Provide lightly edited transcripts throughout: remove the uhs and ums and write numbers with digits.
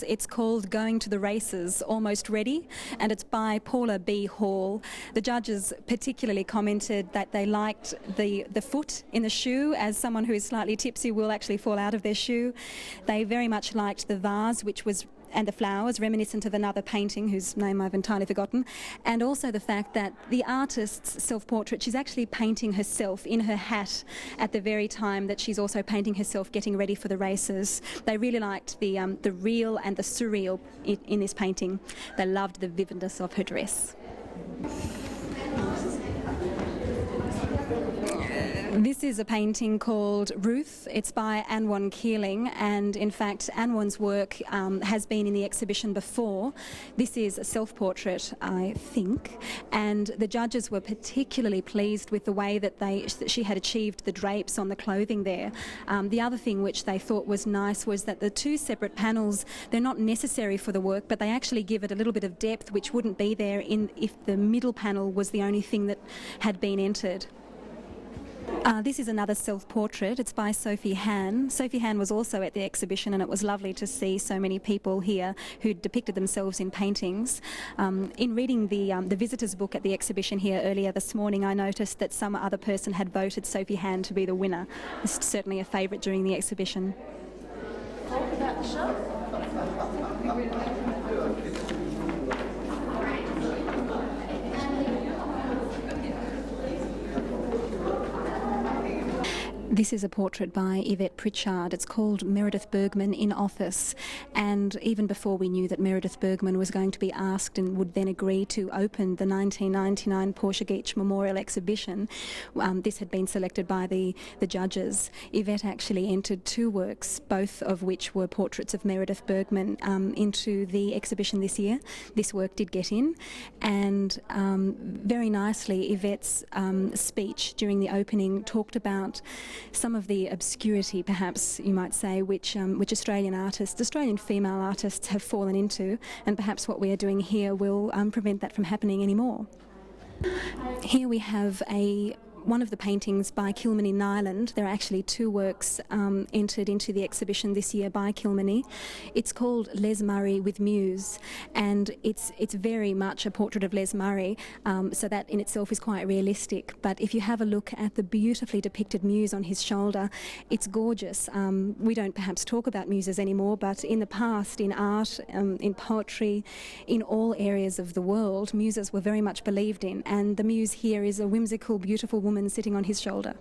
It's called Going to the Races, Almost Ready, and it's by Paula B. Hall. The judges particularly commented that they liked the foot in the shoe, as someone who is slightly tipsy will actually fall out of their shoe. They very much liked the vase, and the flowers, reminiscent of another painting whose name I've entirely forgotten, and also the fact that the artist's self-portrait, she's actually painting herself in her hat at the very time that she's also painting herself getting ready for the races. They really liked the real and the surreal in this painting. They loved the vividness of her dress. This is a painting called Ruth. It's by Anwan Keeling, and in fact Anwan's work has been in the exhibition before. This is a self-portrait, I think, and the judges were particularly pleased with the way that she had achieved the drapes on the clothing there. The other thing which they thought was nice was that the two separate panels, they're not necessary for the work, but they actually give it a little bit of depth which wouldn't be there if the middle panel was the only thing that had been entered. This is another self-portrait. It's by Sophie Han. Sophie Han was also at the exhibition, and it was lovely to see so many people here who depicted themselves in paintings. In reading the visitors' book at the exhibition here earlier this morning, I noticed that some other person had voted Sophie Han to be the winner. It's certainly a favourite during the exhibition. Talk about the show. This is a portrait by Yvette Pritchard. It's called Meredith Bergman in Office, and even before we knew that Meredith Bergman was going to be asked and would then agree to open the 1999 Portia Geach Memorial Exhibition, this had been selected by the judges. Yvette actually entered two works, both of which were portraits of Meredith Bergman, into the exhibition this year. This work did get in, and very nicely Yvette's speech during the opening talked about some of the obscurity, perhaps you might say, which Australian female artists have fallen into, and perhaps what we are doing here will prevent that from happening anymore. Here we have one of the paintings by Kilmeny Nyland. There are actually two works entered into the exhibition this year by Kilmeny. It's called Les Murray with Muse, and it's very much a portrait of Les Murray, so that in itself is quite realistic. But if you have a look at the beautifully depicted muse on his shoulder, it's gorgeous. We don't perhaps talk about muses anymore, but in the past, in art, in poetry, in all areas of the world, muses were very much believed in, and the muse here is a whimsical, beautiful woman sitting on his shoulder.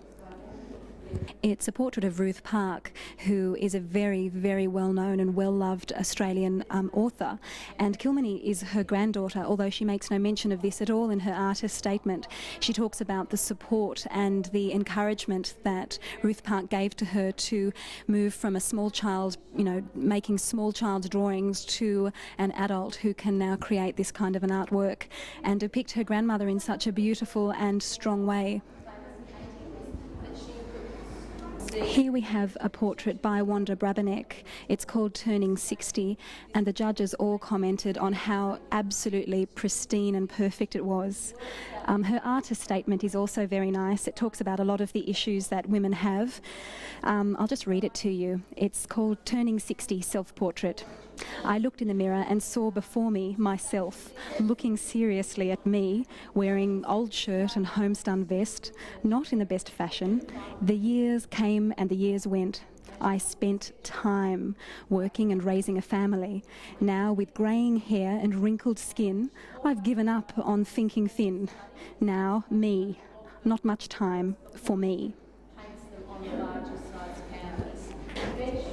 It's a portrait of Ruth Park, who is a very, very well-known and well-loved Australian author, and Kilmeny is her granddaughter, although she makes no mention of this at all in her artist statement. She talks about the support and the encouragement that Ruth Park gave to her to move from a small child, making small child drawings, to an adult who can now create this kind of an artwork and depict her grandmother in such a beautiful and strong way. Here we have a portrait by Wanda Brabenek. It's called Turning 60, and the judges all commented on how absolutely pristine and perfect it was. Her artist statement is also very nice. It talks about a lot of the issues that women have. I'll just read it to you. It's called Turning 60 Self-Portrait. I looked in the mirror and saw before me myself, looking seriously at me, wearing old shirt and homespun vest, not in the best fashion. The years came and the years went. I spent time working and raising a family. Now, with greying hair and wrinkled skin, I've given up on thinking thin. Now, me. Not much time for me.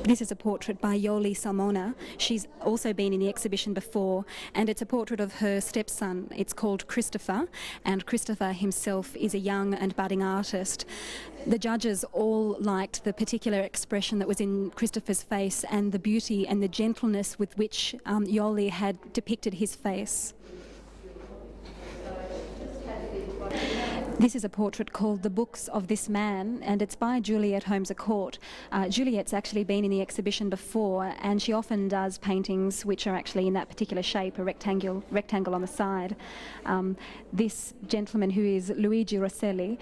This is a portrait by Yoli Salmona. She's also been in the exhibition before, and it's a portrait of her stepson. It's called Christopher, and Christopher himself is a young and budding artist. The judges all liked the particular expression that was in Christopher's face and the beauty and the gentleness with which Yoli had depicted his face. This is a portrait called The Books of This Man, and it's by Juliet Holmes à Court. Juliet's actually been in the exhibition before, and she often does paintings which are actually in that particular shape, a rectangle on the side. This gentleman, who is Luigi Rosselli,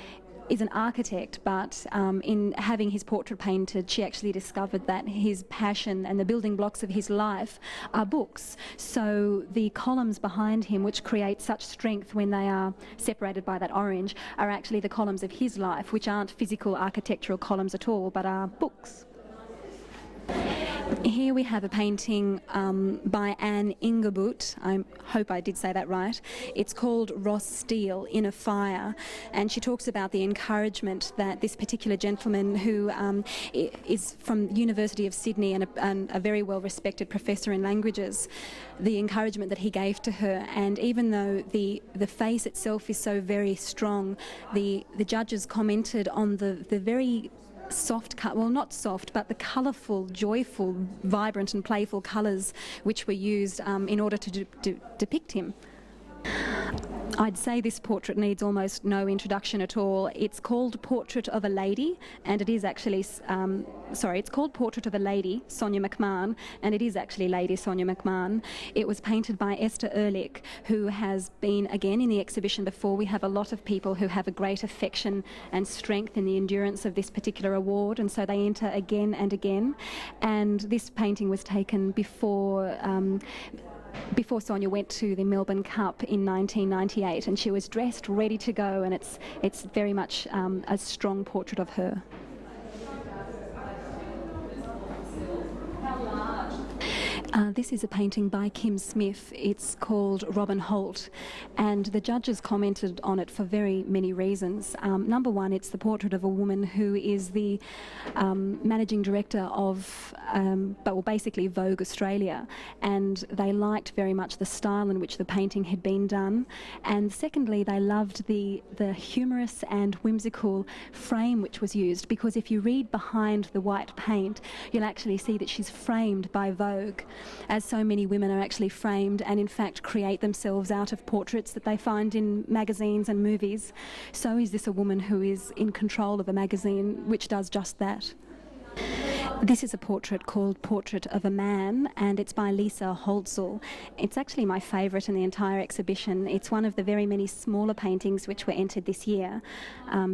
is an architect, but in having his portrait painted, she actually discovered that his passion and the building blocks of his life are books. So the columns behind him, which create such strength when they are separated by that orange, are actually the columns of his life, which aren't physical architectural columns at all, but are books. Here we have a painting by Anne Ingerbut. I hope I did say that right. It's called Ross Steele, In a Fire, and she talks about the encouragement that this particular gentleman, who is from the University of Sydney and a very well-respected professor in languages, the encouragement that he gave to her. And even though the face itself is so very strong, the judges commented on the very soft, well, not soft, but the colourful, joyful, vibrant and playful colours which were used in order to depict him. I'd say this portrait needs almost no introduction at all. It's called Portrait of a Lady, and it is actually, it's called Portrait of a Lady, Sonia McMahon, and it is actually Lady Sonia McMahon. It was painted by Esther Ehrlich, who has been, again, in the exhibition before. We have a lot of people who have a great affection and strength in the endurance of this particular award, and so they enter again and again. And this painting was taken before Sonia went to the Melbourne Cup in 1998, and she was dressed, ready to go, and it's very much a strong portrait of her. This is a painting by Kim Smith. It's called Robin Holt, and the judges commented on it for very many reasons. Number one, it's the portrait of a woman who is the managing director of, basically Vogue Australia, and they liked very much the style in which the painting had been done. And secondly, they loved the humorous and whimsical frame which was used, because if you read behind the white paint, you'll actually see that she's framed by Vogue, as so many women are actually framed and in fact create themselves out of portraits that they find in magazines and movies. So is this a woman who is in control of a magazine which does just that. This is a portrait called Portrait of a Man, and it's by Lisa Holtzel. It's actually my favourite in the entire exhibition. It's one of the very many smaller paintings which were entered this year.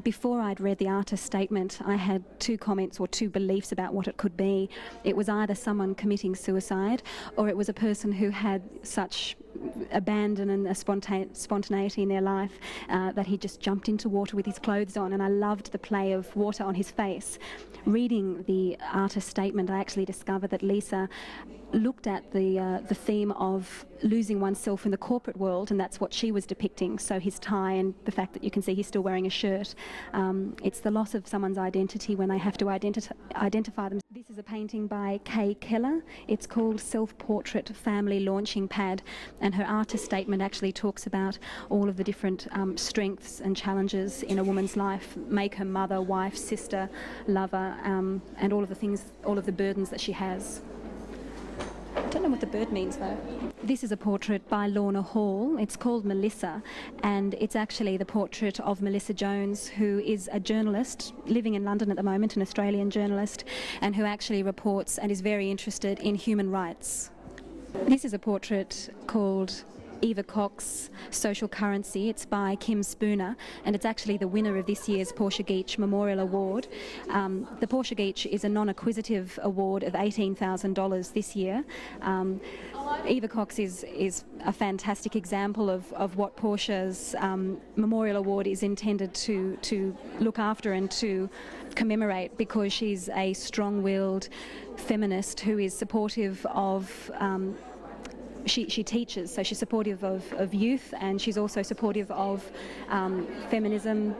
Before I'd read the artist's statement, I had two comments or two beliefs about what it could be. It was either someone committing suicide, or it was a person who had such abandon and a spontaneity in their life that he just jumped into water with his clothes on, and I loved the play of water on his face. Reading the artist's statement, I actually discovered that Lisa looked at the theme of losing oneself in the corporate world, and that's what she was depicting. So his tie and the fact that you can see he's still wearing a shirt. It's the loss of someone's identity when they have to identify them. This is a painting by Kay Keller. It's called Self-Portrait Family Launching Pad, and her artist statement actually talks about all of the different strengths and challenges in a woman's life, make her mother, wife, sister, lover, and all of the things, all of the burdens that she has. I don't know what the bird means though. This is a portrait by Lorna Hall. It's called Melissa, and it's actually the portrait of Melissa Jones, who is a journalist living in London at the moment, an Australian journalist, and who actually reports and is very interested in human rights. This is a portrait called Eva Cox, Social Currency. It's by Kim Spooner, and it's actually the winner of this year's Portia Geach Memorial Award. The Portia Geach is a non-acquisitive award of $18,000 this year. Eva Cox is a fantastic example of what Portia's Memorial Award is intended to look after and to commemorate, because she's a strong-willed feminist who is supportive of She teaches, so she's supportive of youth, and she's also supportive of feminism.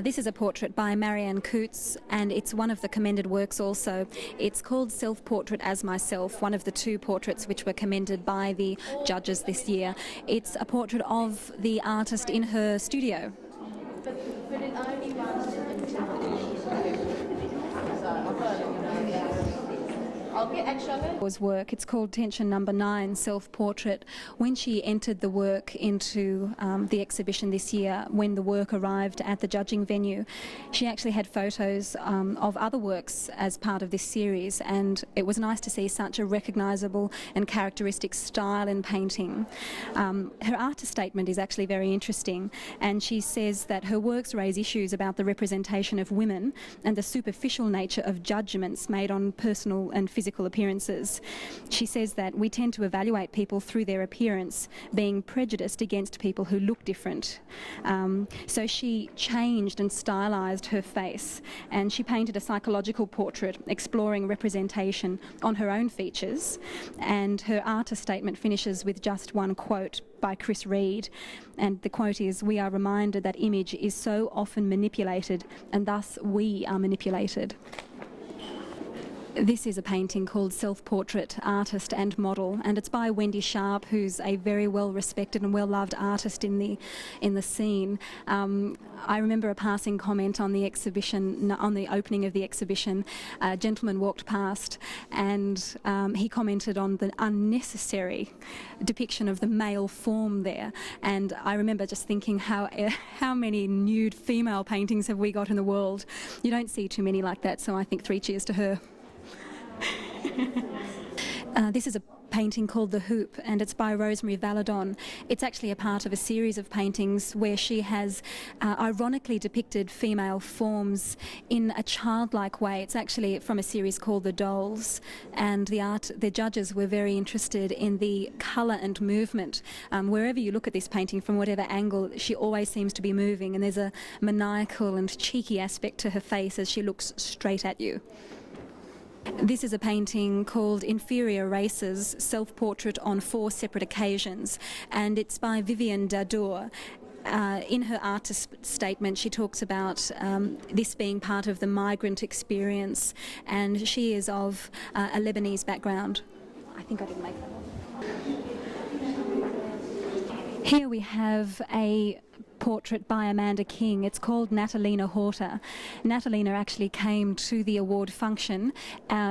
This is a portrait by Marianne Coots, and it's one of the commended works also. It's called Self-Portrait as Myself, one of the two portraits which were commended by the judges this year. It's a portrait of the artist in her studio. But it only runs until Okay, action. Was work. It's called Tension Number 9, Self-Portrait. When she entered the work into the exhibition this year, when the work arrived at the judging venue, she actually had photos of other works as part of this series, and it was nice to see such a recognisable and characteristic style in painting. Her artist statement is actually very interesting, and she says that her works raise issues about the representation of women and the superficial nature of judgments made on personal and physical appearances. She says that we tend to evaluate people through their appearance, being prejudiced against people who look different. So she changed and stylised her face, and she painted a psychological portrait exploring representation on her own features, and her artist statement finishes with just one quote by Chris Reed, and the quote is, "We are reminded that image is so often manipulated, and thus we are manipulated." This is a painting called Self-Portrait, Artist and Model, and it's by Wendy Sharp, who's a very well-respected and well-loved artist in the scene. I remember a passing comment on the exhibition, on the opening of the exhibition. A gentleman walked past and he commented on the unnecessary depiction of the male form there, and I remember just thinking how many nude female paintings have we got in the world? You don't see too many like that, so I think 3 cheers to her. This is a painting called The Hoop, and it's by Rosemary Valadon. It's actually a part of a series of paintings where she has ironically depicted female forms in a childlike way. It's actually from a series called The Dolls, and the judges were very interested in the colour and movement. Wherever you look at this painting, from whatever angle, she always seems to be moving, and there's a maniacal and cheeky aspect to her face as she looks straight at you. This is a painting called Inferior Races, Self-Portrait on 4 Separate Occasions, and it's by Vivienne Dadour. In her artist statement, she talks about this being part of the migrant experience, and she is of a Lebanese background. I think I didn't make that one. Here we have a portrait by Amanda King. It's called Natalina Horta. Natalina actually came to the award function.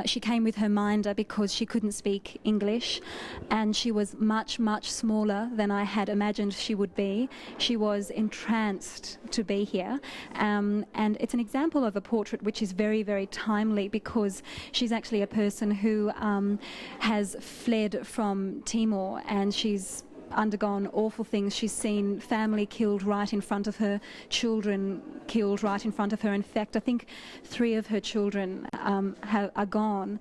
She came with her minder because she couldn't speak English, and she was much, much smaller than I had imagined she would be. She was entranced to be here, and it's an example of a portrait which is very, very timely, because she's actually a person who has fled from Timor, and she's undergone awful things. She's seen family killed right in front of her, children killed right in front of her. In fact, I think 3 of her children are gone.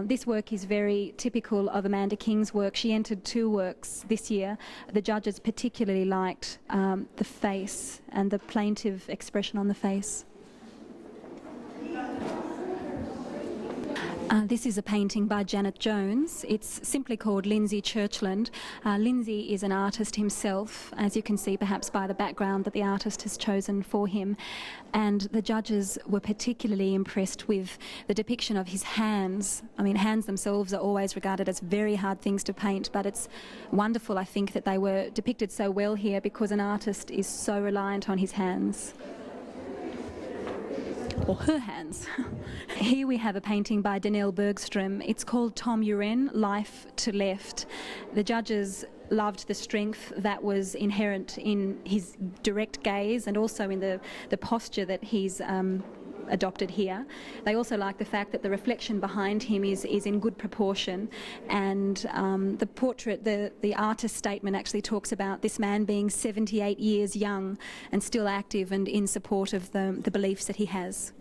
This work is very typical of Amanda King's work. She entered 2 works this year. The judges particularly liked the face and the plaintive expression on the face. This is a painting by Janet Jones. It's simply called Lindsay Churchland. Lindsay is an artist himself, as you can see perhaps by the background that the artist has chosen for him. And the judges were particularly impressed with the depiction of his hands. I mean, hands themselves are always regarded as very hard things to paint, but it's wonderful, I think, that they were depicted so well here, because an artist is so reliant on his hands. Or her hands. Here we have a painting by Danelle Bergstrom. It's called Tom Uren, Life to Left. The judges loved the strength that was inherent in his direct gaze, and also in the posture that he's adopted here. They also like the fact that the reflection behind him is in good proportion, and the portrait, the artist statement actually talks about this man being 78 years young and still active and in support of the beliefs that he has.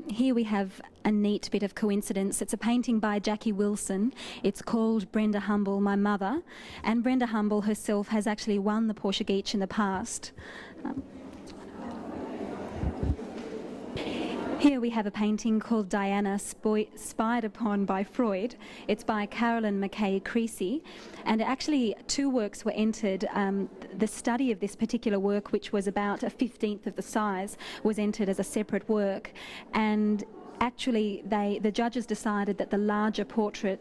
Here we have a neat bit of coincidence. It's a painting by Jackie Wilson. It's called Brenda Humble, My Mother, and Brenda Humble herself has actually won the Portia Geach in the past. Here we have a painting called Diana, Spied Upon by Freud. It's by Carolyn McKay Creasy, and actually 2 works were entered. The study of this particular work, which was about a 15th of the size, was entered as a separate work, and actually the judges decided that the larger portrait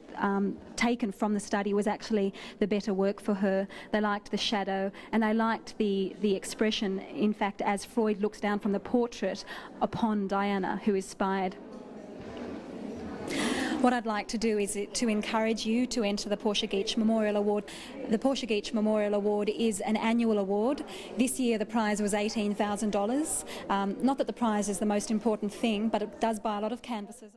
taken from the study was actually the better work for her. They liked the shadow, and they liked the expression, in fact, as Freud looks down from the portrait upon Diana, who is spied. What I'd like to do is to encourage you to enter the Portia Geach Memorial Award. The Portia Geach Memorial Award is an annual award. This year the prize was $18,000. Not that the prize is the most important thing, but it does buy a lot of canvases.